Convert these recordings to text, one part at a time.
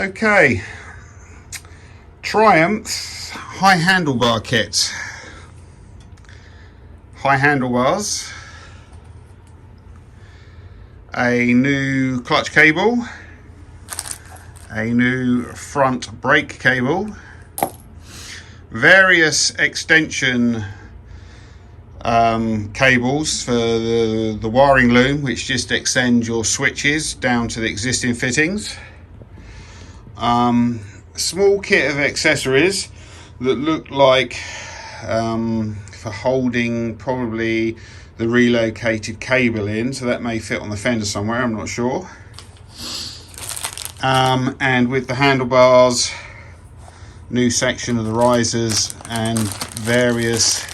Okay, Triumph high handlebar kit. High handlebars, a new clutch cable, a new front brake cable, various extension cables for the wiring loom, which just extend your switches down to the existing fittings. Small kit of accessories that look like for holding probably the relocated cable in, so that may fit on the fender somewhere, I'm not sure. And with the handlebars, new section of the risers and various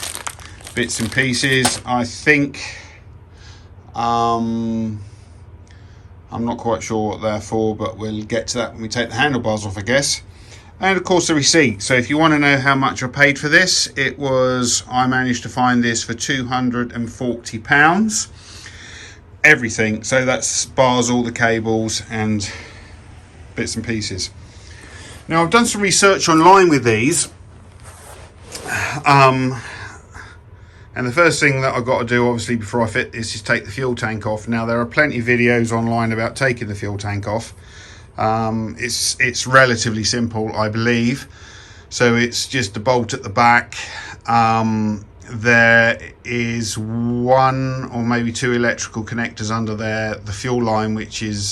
bits and pieces. I think I'm not quite sure what they're for, but we'll get to that when we take the handlebars off, I guess. And of course the receipt. So if you want to know how much I paid for this, I managed to find this for £240. Everything. So that's bars, all the cables and bits and pieces. Now I've done some research online with these. And the first thing that I've got to do, obviously, before I fit this is take the fuel tank off. Now, there are plenty of videos online about taking the fuel tank off. It's relatively simple, I believe. So it's just a bolt at the back. There is one or maybe two electrical connectors under there. The fuel line, which is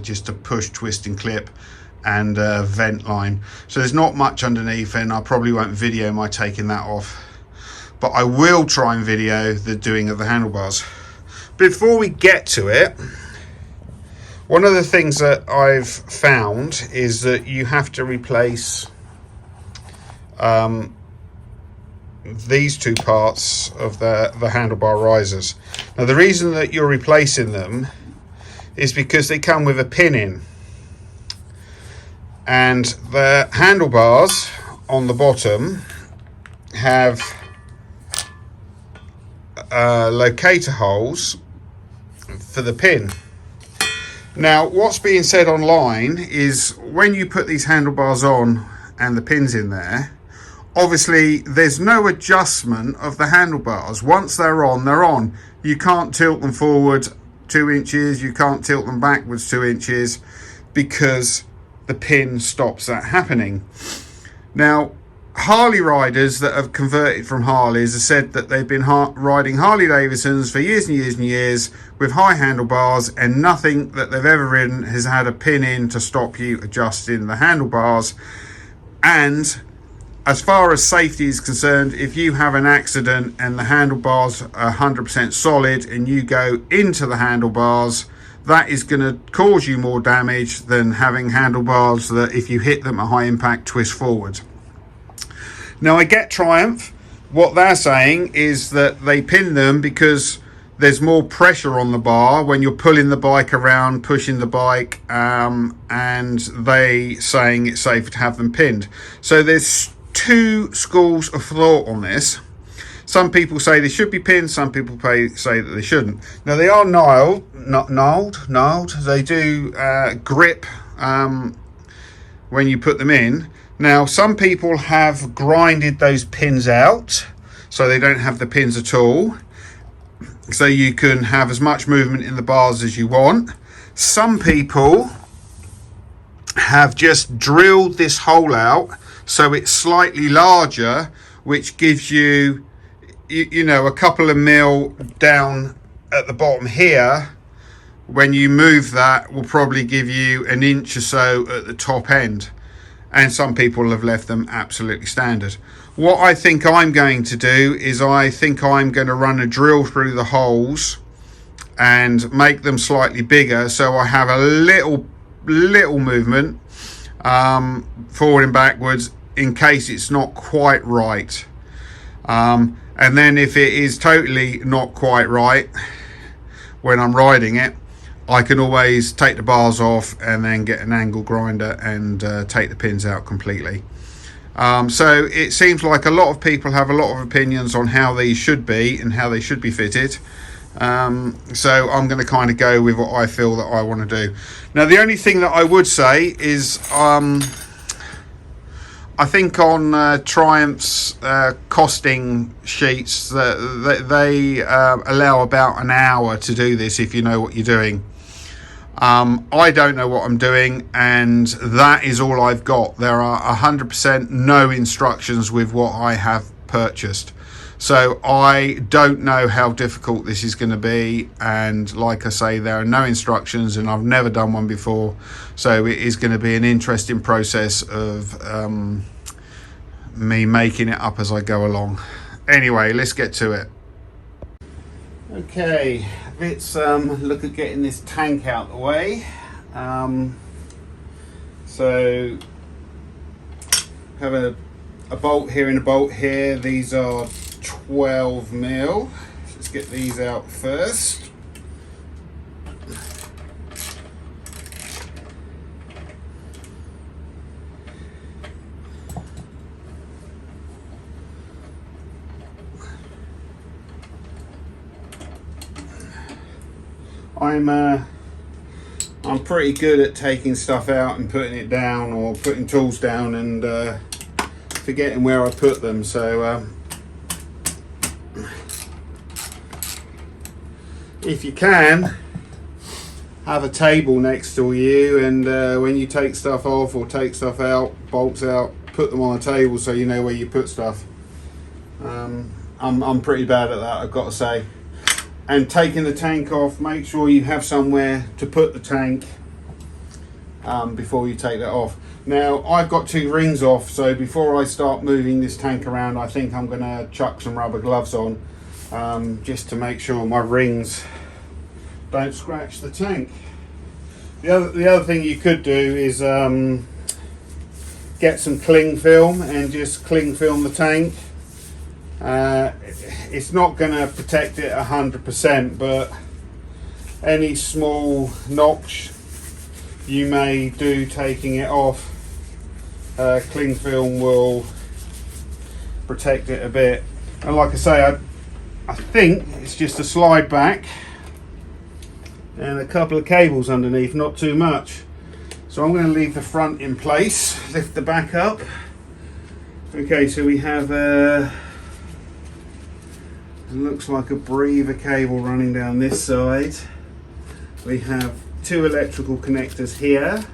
just a push, twist and clip, and a vent line. So there's not much underneath, and I probably won't video my taking that off. But I will try and video the doing of the handlebars. Before we get to it, one of the things that I've found is that you have to replace these two parts of the handlebar risers. Now the reason that you're replacing them is because they come with a pin in, and the handlebars on the bottom have locator holes for the pin. Now what's being said online is when you put these handlebars on and the pins in there, obviously there's no adjustment of the handlebars. Once they're on, they're on. You can't tilt them forward 2 inches, you can't tilt them backwards 2 inches, because the pin stops that happening. Now Harley riders that have converted from Harleys have said that they've been riding Harley Davidsons for years and years and years with high handlebars, and nothing that they've ever ridden has had a pin in to stop you adjusting the handlebars. And as far as safety is concerned, if you have an accident and the handlebars are 100% solid and you go into the handlebars, that is going to cause you more damage than having handlebars that, if you hit them at high impact, twist forward. Now I get Triumph. What they're saying is that they pin them because there's more pressure on the bar when you're pulling the bike around, pushing the bike, and they saying it's safe to have them pinned. So there's two schools of thought on this. Some people say they should be pinned, some people say that they shouldn't. Now they are gnarled. They do grip when you put them in. Now some people have grinded those pins out so they don't have the pins at all, so you can have as much movement in the bars as you want. Some people have just drilled this hole out so it's slightly larger, which gives you a couple of mil down at the bottom here. When you move that, will probably give you an inch or so at the top end. And some people have left them absolutely standard. What I think I'm going to do is I think I'm going to run a drill through the holes and make them slightly bigger, so I have a little movement forward and backwards in case it's not quite right. And then if it is totally not quite right when I'm riding it, I can always take the bars off and then get an angle grinder and take the pins out completely. So it seems like a lot of people have a lot of opinions on how these should be and how they should be fitted. So I'm going to kind of go with what I feel that I want to do. Now the only thing that I would say is I think on Triumph's costing sheets that they allow about an hour to do this if you know what you're doing. I don't know what I'm doing, and that is all I've got. There are 100% no instructions with what I have purchased. So I don't know how difficult this is going to be, and like I say, there are no instructions and I've never done one before, so it is going to be an interesting process of me making it up as I go along. Anyway, let's get to it. Okay, let's look at getting this tank out the way. So have a bolt here and a bolt here. These are 12 mil. Let's get these out first. I'm pretty good at taking stuff out and putting it down, or putting tools down and forgetting where I put them, so if you can, have a table next to you, and when you take stuff off or take stuff out, bolts out, put them on a table so you know where you put stuff. I'm pretty bad at that, I've got to say. And taking the tank off, make sure you have somewhere to put the tank before you take that off. Now I've got 2 rings off, so before I start moving this tank around, I think I'm going to chuck some rubber gloves on, just to make sure my rings don't scratch the tank. The other thing you could do is get some cling film and just cling film the tank. It's not going to protect it 100%, but any small knocks you may do taking it off, cling film will protect it a bit. And like I say, I think it's just a slide back and a couple of cables underneath, not too much. So I'm going to leave the front in place, lift the back up. Okay, so we have it looks like a breather cable running down this side. We have 2 electrical connectors here,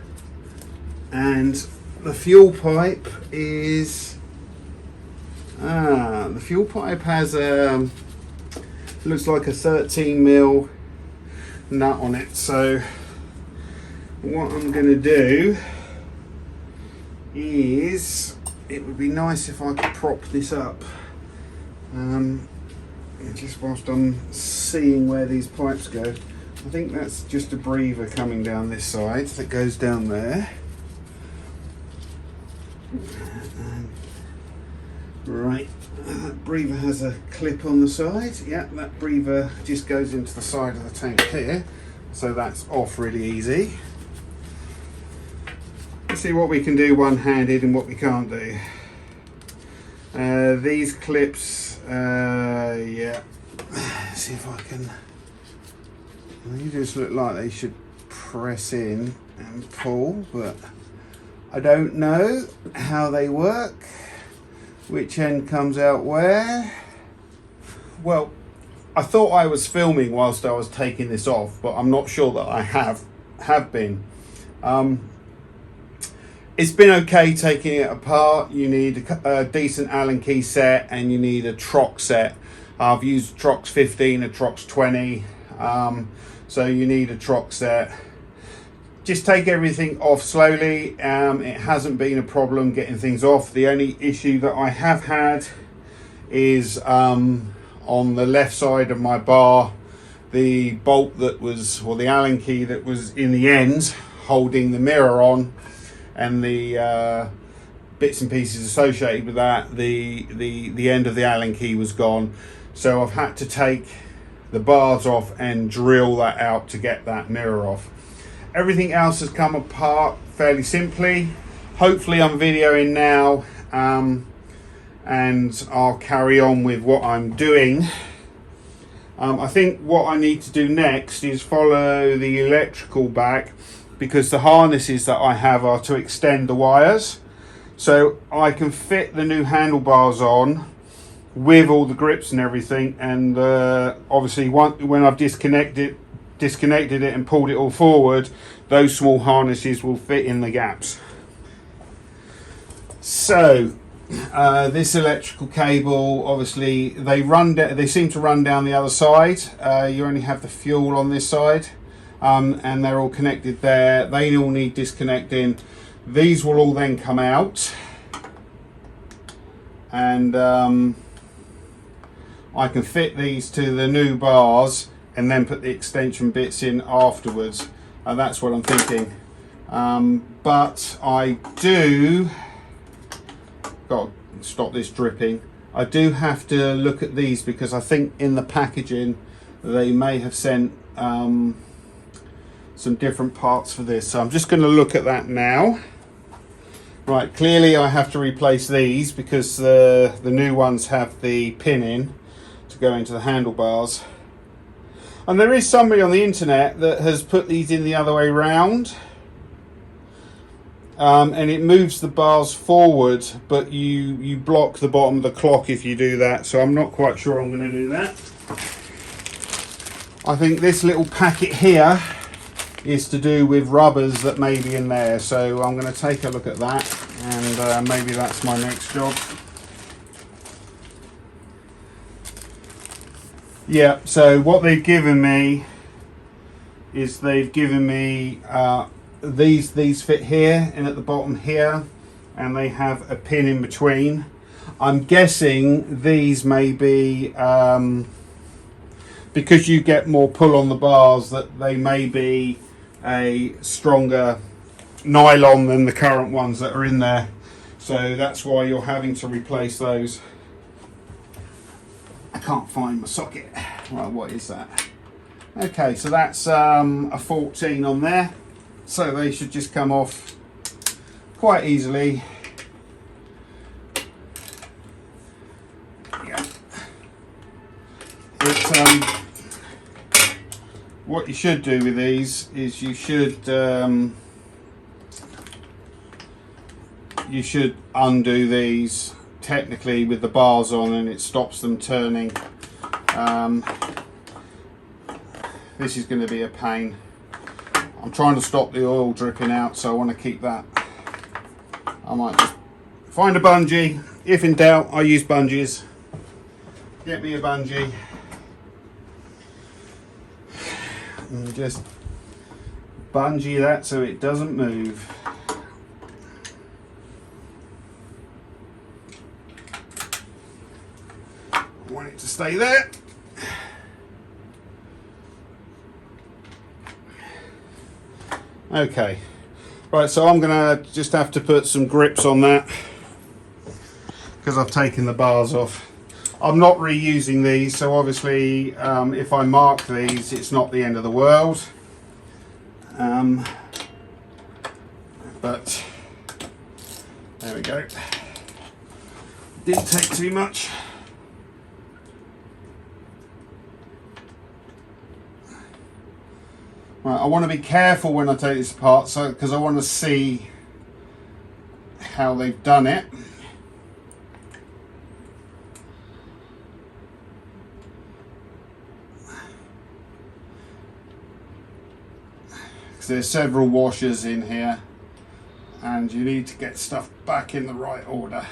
and the fuel pipe is the fuel pipe has looks like a 13 mil nut on it. So what I'm going to do is, it would be nice if I could prop this up. Just whilst I'm seeing where these pipes go. I think that's just a breather coming down this side that goes down there. Right, that breather has a clip on the side. Yeah, that breather just goes into the side of the tank here, so that's off really easy. Let's see what we can do one-handed and what we can't do. These clips, yeah, let's see if I can. They just look like they should press in and pull, but I don't know how they work, which end comes out where. Well, I thought I was filming whilst I was taking this off, but I'm not sure that I have been. It's been okay taking it apart. You need a decent Allen key set, and you need a Trox set. I've used a Trox 15, a Trox 20, so you need a Trox set. Just take everything off slowly. It hasn't been a problem getting things off. The only issue that I have had is on the left side of my bar, the bolt that was, or the Allen key that was in the end holding the mirror on, and the bits and pieces associated with that, the end of the Allen key was gone. So I've had to take the bars off and drill that out to get that mirror off. Everything else has come apart fairly simply. Hopefully I'm videoing now, and I'll carry on with what I'm doing. I think what I need to do next is follow the electrical back, because the harnesses that I have are to extend the wires. So I can fit the new handlebars on with all the grips and everything, and obviously when I've disconnected it and pulled it all forward, those small harnesses will fit in the gaps. So this electrical cable, obviously they seem to run down the other side. You only have the fuel on this side, and they're all connected there. They all need disconnecting. These will all then come out, and I can fit these to the new bars and then put the extension bits in afterwards. That's what I'm thinking. But I do, got to stop this dripping. I do have to look at these, because I think in the packaging they may have sent some different parts for this. So I'm just going to look at that now. Right, clearly I have to replace these, because the new ones have the pin in to go into the handlebars. And there is somebody on the internet that has put these in the other way round, and it moves the bars forward, but you block the bottom of the clock if you do that. So I'm not quite sure I'm going to do that. I think this little packet here is to do with rubbers that may be in there, so I'm going to take a look at that, and maybe that's my next job. Yeah, so what they've given me is these fit here and at the bottom here, and they have a pin in between. I'm guessing these may be because you get more pull on the bars, that they may be a stronger nylon than the current ones that are in there, so that's why you're having to replace those. I can't find my socket. Right, what is that? Okay, so that's a 14 on there, so they should just come off quite easily. Yeah. What you should do with these is you should undo these technically with the bars on, and it stops them turning. This is going to be a pain. I'm trying to stop the oil dripping out, so I want to keep that. I might just find a bungee. If in doubt, I use bungees. Get me a bungee and just bungee that so it doesn't move. I want it to stay there. Okay, right, so I'm gonna just have to put some grips on that, because I've taken the bars off. I'm not reusing these, so obviously if I mark these, it's not the end of the world. But there we go. Didn't take too much. Right, I want to be careful when I take this apart, so because I want to see how they've done it. Because there's several washers in here, and you need to get stuff back in the right order.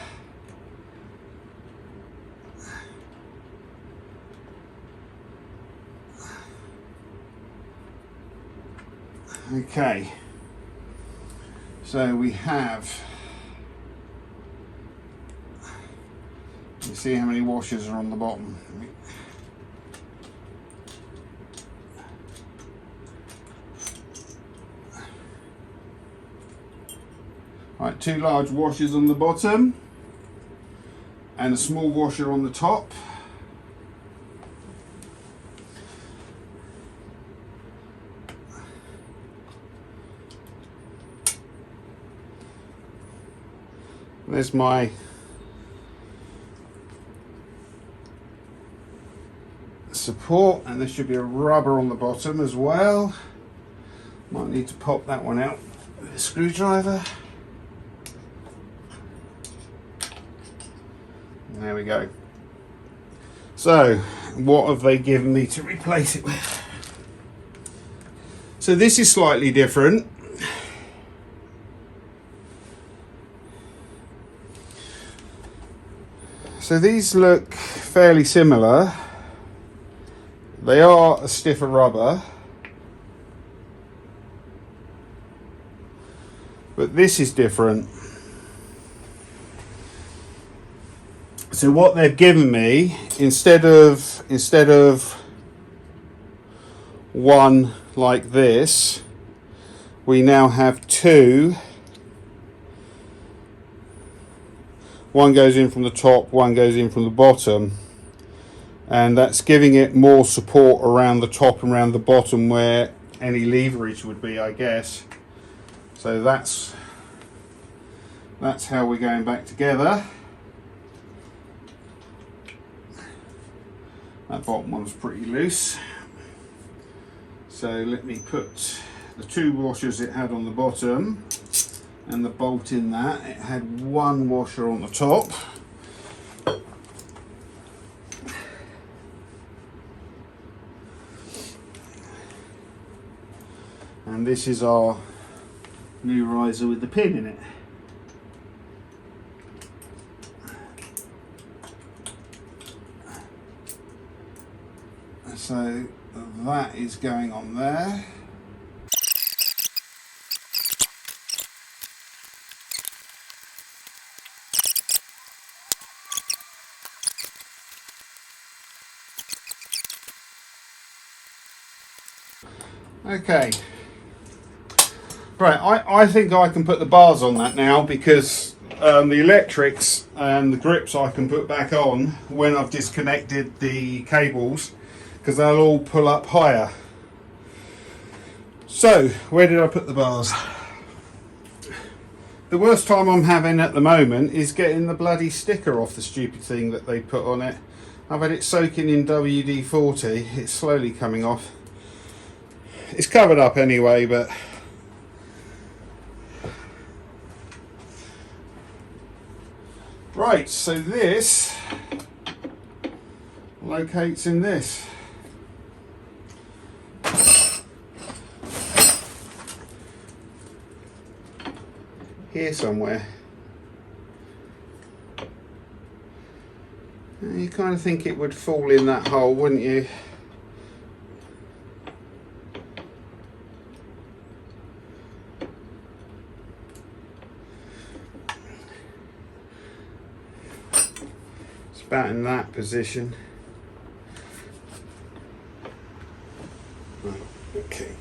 Okay, so we have, you see how many washers are on the bottom. Right, 2 large washers on the bottom and a small washer on the top. There's my support, and there should be a rubber on the bottom as well. Might need to pop that one out with a screwdriver. There we go. So what have they given me to replace it with? So this is slightly different. So these look fairly similar. They are a stiffer rubber, but this is different. So what they've given me, instead of one like this, we now have two. One goes in from the top, one goes in from the bottom, and that's giving it more support around the top and around the bottom where any leverage would be, I guess. So that's how we're going back together. That bottom one's pretty loose. So let me put the two washers it had on the bottom and the bolt in that. It had one washer on the top. And this is our new riser with the pin in it. So that is going on there. Okay. Right, I think I can put the bars on that now, because the electrics and the grips I can put back on when I've disconnected the cables, because they'll all pull up higher. So, where did I put the bars? The worst time I'm having at the moment is getting the bloody sticker off the stupid thing that they put on it. I've had it soaking in WD-40, it's slowly coming off. It's covered up anyway, but right, so this locates in this. Here somewhere. You kind of think it would fall in that hole, wouldn't you? It's about in that position. Right, okay.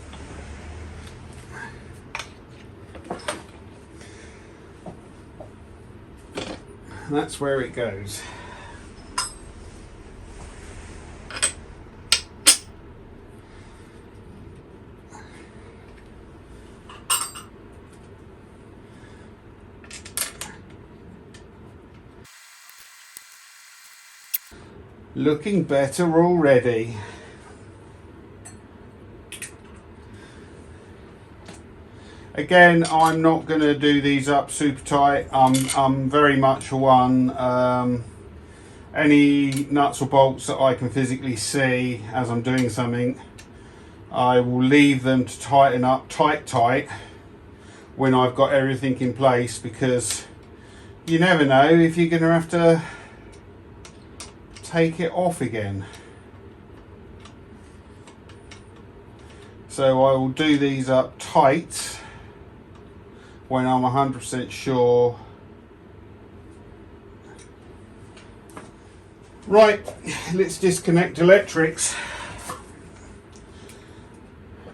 That's where it goes. Looking better already. Again, I'm not going to do these up super tight. I'm very much one, any nuts or bolts that I can physically see as I'm doing something, I will leave them to tighten up tight when I've got everything in place, because you never know if you're going to have to take it off again. So I will do these up tight when I'm 100% sure. Right, let's disconnect electrics.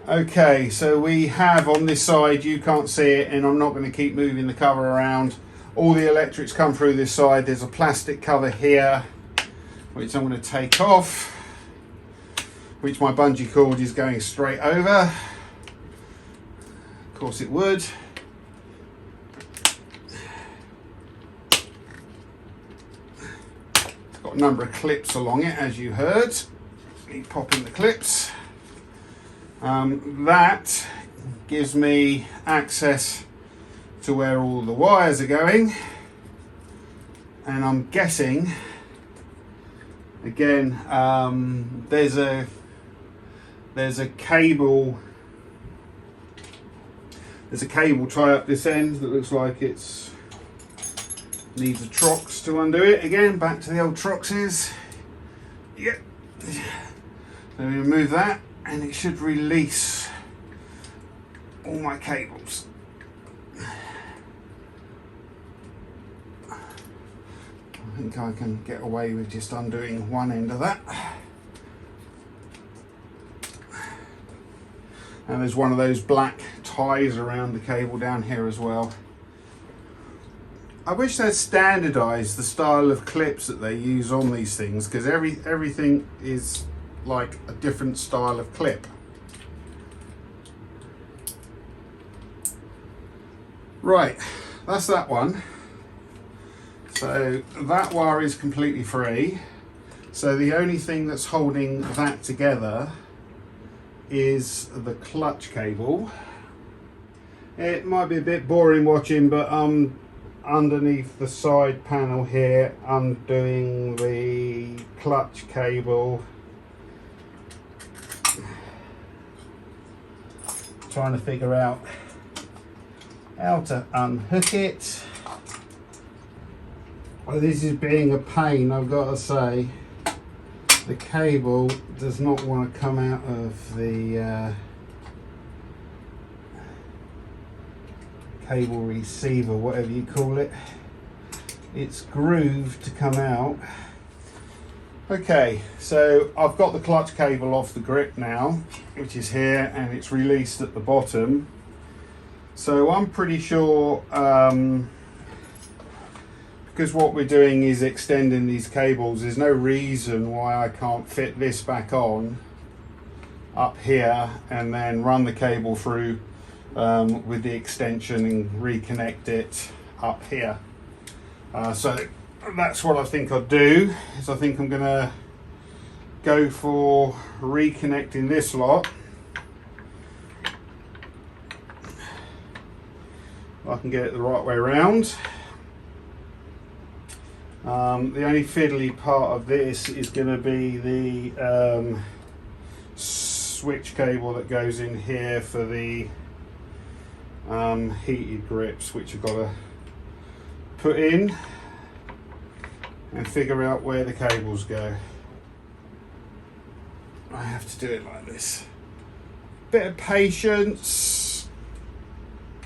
Okay, so we have on this side, you can't see it, and I'm not going to keep moving the cover around. All the electrics come through this side. There's a plastic cover here, which I'm going to take off, which my bungee cord is going straight over. Of course it would. It's got a number of clips along it, as you heard. me pop in the clips. That gives me access to where all the wires are going, and I'm guessing again there's a cable tie up this end that looks like it's needs a trox to undo it. Again, back to the old troxes. Yep. Let me remove that and it should release all my cables. I think I can get away with just undoing one end of that. And there's one of those black ties around the cable down here as well. I wish they'd standardised the style of clips that they use on these things, because everything is like a different style of clip. Right, that's that one. So that wire is completely free. So the only thing that's holding that together is the clutch cable. It might be a bit boring watching, but underneath the side panel here, undoing the clutch cable, trying to figure out how to unhook it. Well, this is being a pain, I've got to say. The cable does not want to come out of the cable receiver, whatever you call it. It's grooved to come out. Okay, so I've got the clutch cable off the grip now, which is here, and it's released at the bottom. So I'm pretty sure, because what we're doing is extending these cables, there's no reason why I can't fit this back on up here and then run the cable through with the extension and reconnect it up here. So that's what I think I'll do, is I think I'm gonna go for reconnecting this lot. I can get it the right way around. The only fiddly part of this is going to be the switch cable that goes in here for the heated grips, which I've got to put in and figure out where the cables go. I have to do it like this. Bit of patience,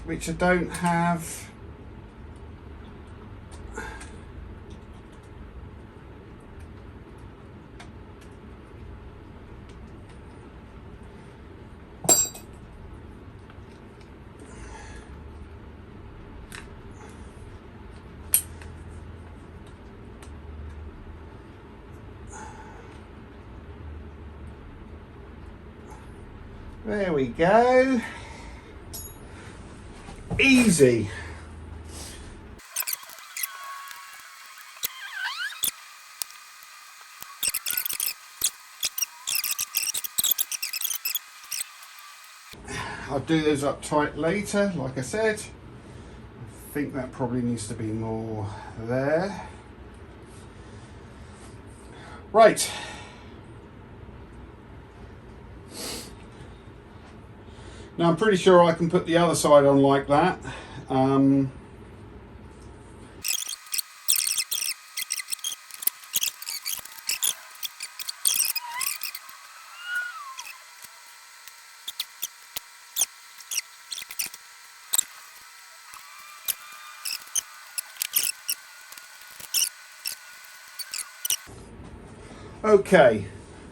which I don't have. There we go. Easy. I'll do those up tight later, like I said. I think that probably needs to be more there. Right. Now I'm pretty sure I can put the other side on like that. Okay.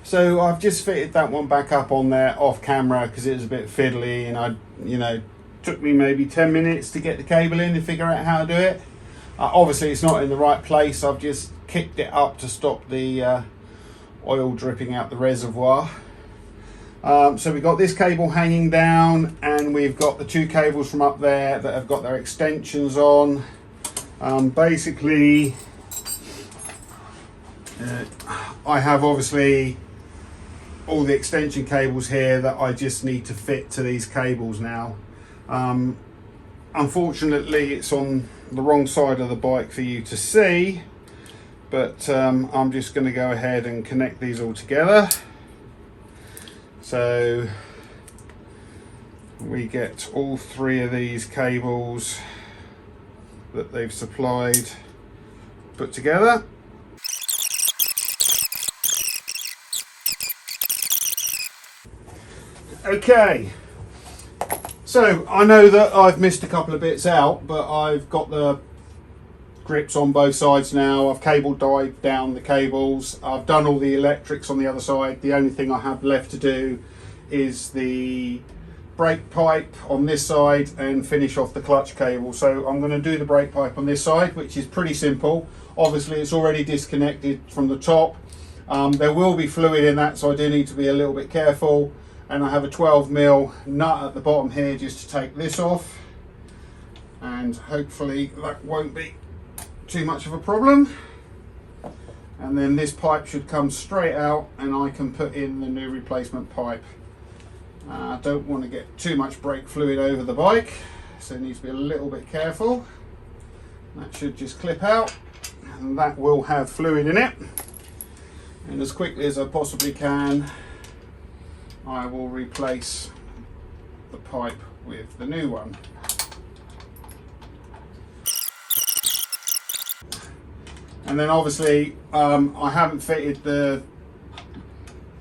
So I've just fitted that one back up on there off camera because it was a bit fiddly, and took me maybe 10 minutes to get the cable in and figure out how to do it. Obviously it's not in the right place. I've just kicked it up to stop the oil dripping out the reservoir. So we've got this cable hanging down, and we've got the two cables from up there that have got their extensions on. Basically, I have obviously all the extension cables here that I just need to fit to these cables now. Unfortunately it's on the wrong side of the bike for you to see, but I'm just going to go ahead and connect these all together. So we get all three of these cables that they've supplied put together. Okay, so I know that I've missed a couple of bits out, but I've got the grips on both sides now. I've cable tied down the cables. I've done all the electrics on the other side. The only thing I have left to do is the brake pipe on this side and finish off the clutch cable. So I'm going to do the brake pipe on this side, which is pretty simple. Obviously it's already disconnected from the top. There will be fluid in that, so I do need to be a little bit careful. And I have a 12mm nut at the bottom here just to take this off, and hopefully that won't be too much of a problem. And then this pipe should come straight out and I can put in the new replacement pipe. I don't want to get too much brake fluid over the bike, so it needs to be a little bit careful. That should just clip out, and that will have fluid in it. And as quickly as I possibly can, I will replace the pipe with the new one. And then obviously I haven't fitted the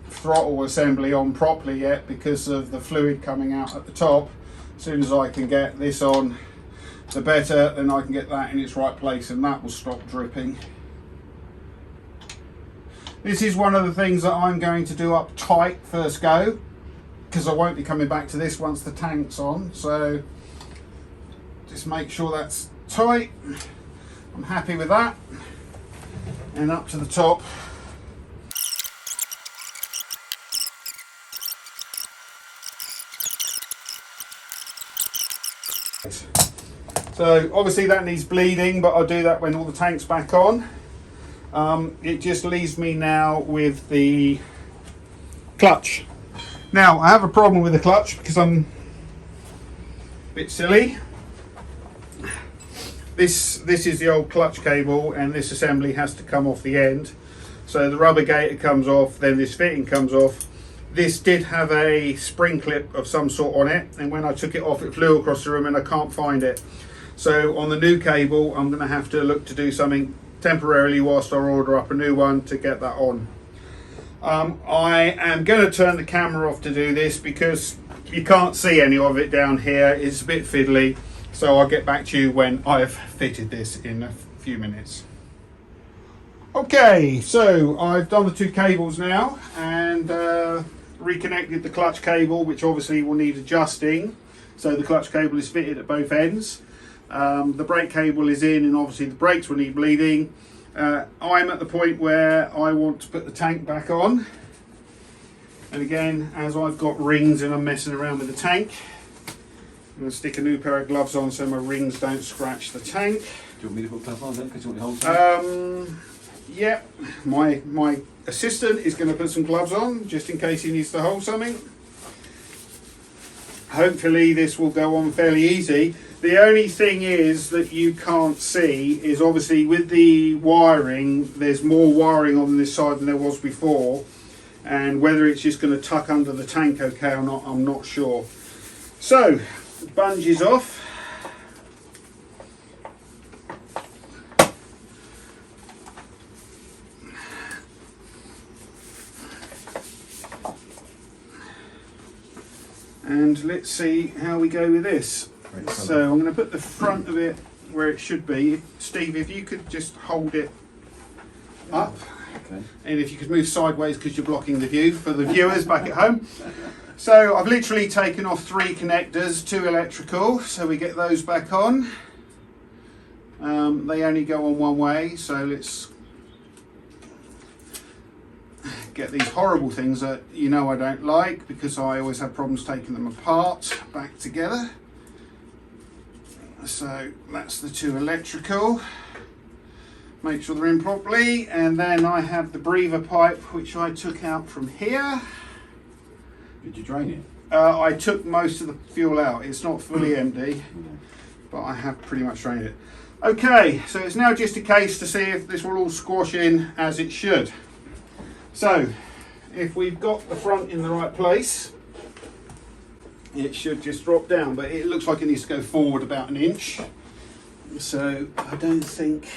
throttle assembly on properly yet because of the fluid coming out at the top. As soon as I can get this on, the better, then I can get that in its right place and that will stop dripping. This is one of the things that I'm going to do up tight first go, because I won't be coming back to this once the tank's on. So just make sure that's tight. I'm happy with that. And up to the top. So obviously that needs bleeding, but I'll do that when all the tank's back on. It just leaves me now with the clutch. Now I have a problem with the clutch because I'm a bit silly. This is the old clutch cable, and this assembly has to come off the end. So the rubber gaiter comes off, then this fitting comes off. This did have a spring clip of some sort on it, and when I took it off it flew across the room and I can't find it. So on the new cable I'm going to have to look to do something temporarily whilst I order up a new one to get that on. I am going to turn the camera off to do this because you can't see any of it down here. It's a bit fiddly, so I'll get back to you when I've fitted this in a few minutes. Okay, so I've done the two cables now and reconnected the clutch cable, which obviously will need adjusting. So the clutch cable is fitted at both ends. The brake cable is in, and obviously the brakes will need bleeding. I'm at the point where I want to put the tank back on, and again, as I've got rings and I'm messing around with the tank, I'm going to stick a new pair of gloves on so my rings don't scratch the tank. Do you want me to put gloves on then, because you want to hold something? Yeah, my assistant is going to put some gloves on just in case he needs to hold something. Hopefully this will go on fairly easy. The only thing is that you can't see is obviously with the wiring, there's more wiring on this side than there was before, and whether it's just going to tuck under the tank okay or not, I'm not sure. So, the bungees off. And let's see how we go with this. So I'm going to put the front of it where it should be. Steve, if you could just hold it up. Okay. And if you could move sideways because you're blocking the view for the viewers back at home. So I've literally taken off 3 connectors, 2 electrical, so we get those back on. They only go on one way, so let's get these horrible things that you know I don't like, because I always have problems taking them apart back together. So that's the 2 electrical. Make sure they're in properly, and then I have the breather pipe which I took out from here. Did you drain it? I took most of the fuel out. It's not fully empty, but I have pretty much drained it. Okay, so it's now just a case to see if this will all squash in as it should. So, if we've got the front in the right place, it should just drop down, but it looks like it needs to go forward about an inch. So, I don't think...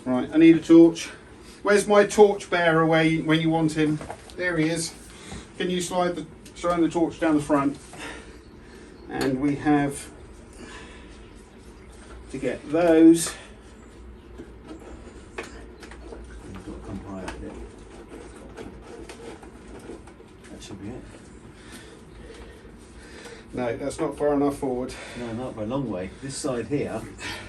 Right, I need a torch. Where's my torch bearer when you want him? There he is. Can you shine the torch down the front? And we have to get those. You've got to come higher a bit. That should be it. No, that's not far enough forward. No, not by a long way. This side here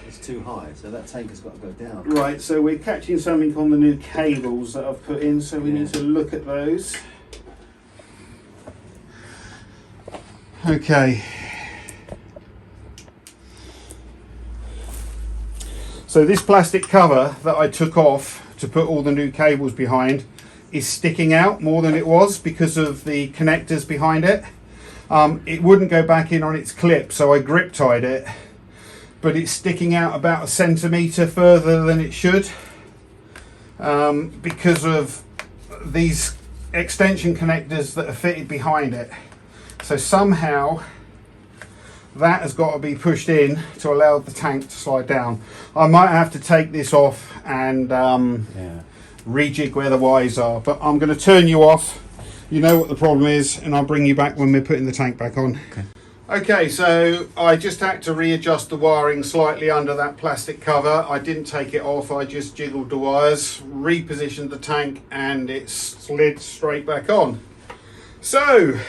is too high, so that tank has got to go down. Right, so we're catching something on the new cables that I've put in, so we need to look at those. Okay. So this plastic cover that I took off to put all the new cables behind is sticking out more than it was because of the connectors behind it. It wouldn't go back in on its clip, so I grip tied it, but it's sticking out about 1 centimetre further than it should because of these extension connectors that are fitted behind it. So somehow that has got to be pushed in to allow the tank to slide down. I might have to take this off and rejig where the wires are, but I'm going to turn you off. You know what the problem is, and I'll bring you back when we're putting the tank back on. Okay, so I just had to readjust the wiring slightly under that plastic cover. I didn't take it off, I just jiggled the wires, repositioned the tank, and it slid straight back on. So,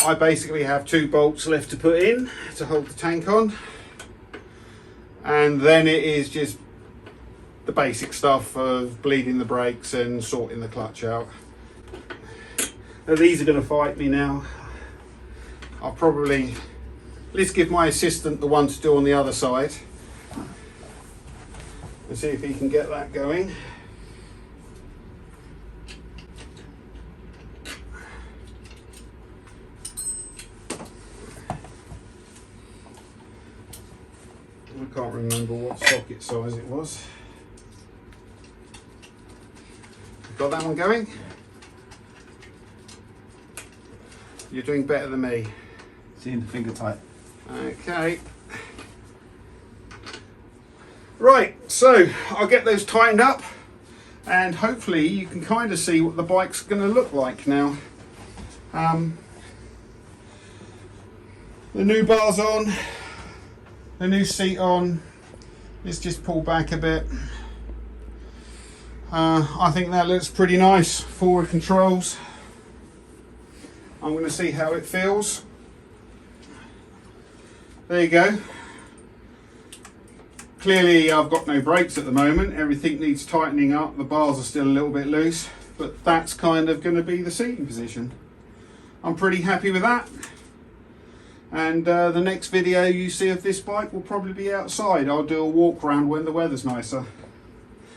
I basically have 2 bolts left to put in to hold the tank on. And then it is just the basic stuff of bleeding the brakes and sorting the clutch out. Now, these are going to fight me now. I'll probably, let's give my assistant the one to do on the other side and see if he can get that going. I can't remember what socket size it was. Got that one going? You're doing better than me. Seeing the finger tight. Okay. Right, so I'll get those tightened up and hopefully you can kind of see what the bike's going to look like now. The new bar's on, the new seat on. Let's just pull back a bit. I think that looks pretty nice. Forward controls. I'm going to see how it feels. There you go. Clearly I've got no brakes at the moment. Everything needs tightening up. The bars are still a little bit loose, but that's kind of going to be the seating position. I'm pretty happy with that. And the next video you see of this bike will probably be outside. I'll do a walk around when the weather's nicer.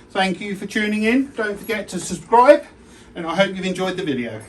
Thank you for tuning in. Don't forget to subscribe, and I hope you've enjoyed the video.